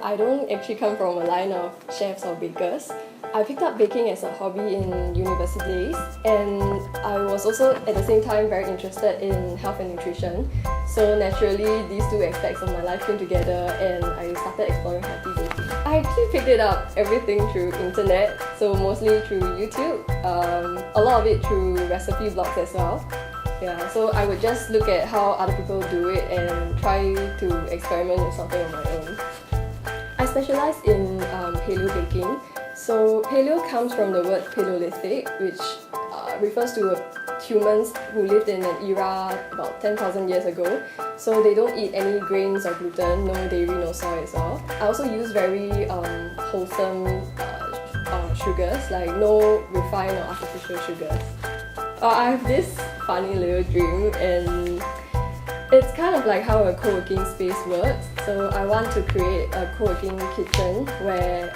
I don't actually come from a line of chefs or bakers. I picked up baking as a hobby in university days, and I was also at the same time very interested in health and nutrition. So naturally, these two aspects of my life came together and I started exploring healthy baking. I actually picked it up everything through internet, so mostly through YouTube, a lot of it through recipe blogs as well. Yeah, so I would just look at how other people do it and try to experiment with something on my own. I specialize in paleo baking. So paleo comes from the word Paleolithic, which refers to humans who lived in an era about 10,000 years ago. So they don't eat any grains or gluten, no dairy, no soy as well. I also use very wholesome sugars, like no refined or artificial sugars. I have this funny little dream, and it's kind of like how a co-working space works. So I want to create a co-working kitchen where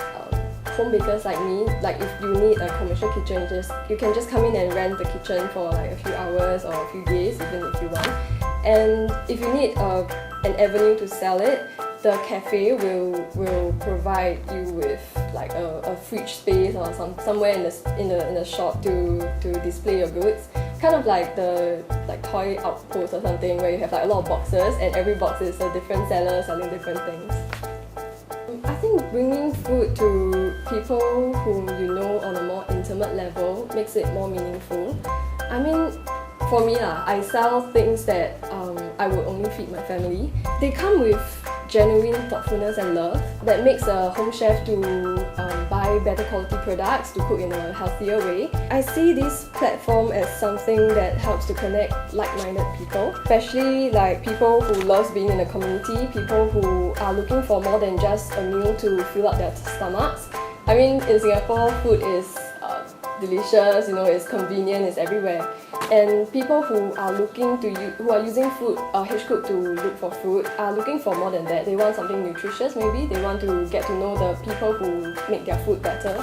home bakers like me, like if you need a commercial kitchen, you can just come in and rent the kitchen for like a few hours or a few days, even if you want. And if you need an avenue to sell it, the cafe will provide you with like a fridge space or somewhere in the shop to display your goods. Kind of like the toy outpost or something, where you have like a lot of boxes and every box is a different seller selling different things. I think bringing food to people whom you know on a more intimate level makes it more meaningful. I mean, for me, I sell things that I would only feed my family. They come with genuine thoughtfulness and love that makes a home chef to buy better quality products, to cook in a healthier way. I see this platform as something that helps to connect like-minded people, especially like people who love being in a community, people who are looking for more than just a meal to fill up their stomachs. I mean, in Singapore, food is delicious, it's convenient, it's everywhere. And people who are using food, HCook to look for food, are looking for more than that. They want something nutritious maybe, they want to get to know the people who make their food better.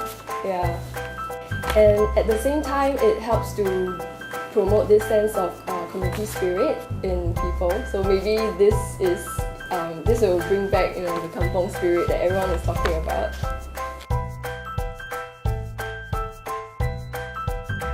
Yeah. And at the same time, it helps to promote this sense of community spirit in people. So maybe this will bring back the kampong spirit that everyone is talking about.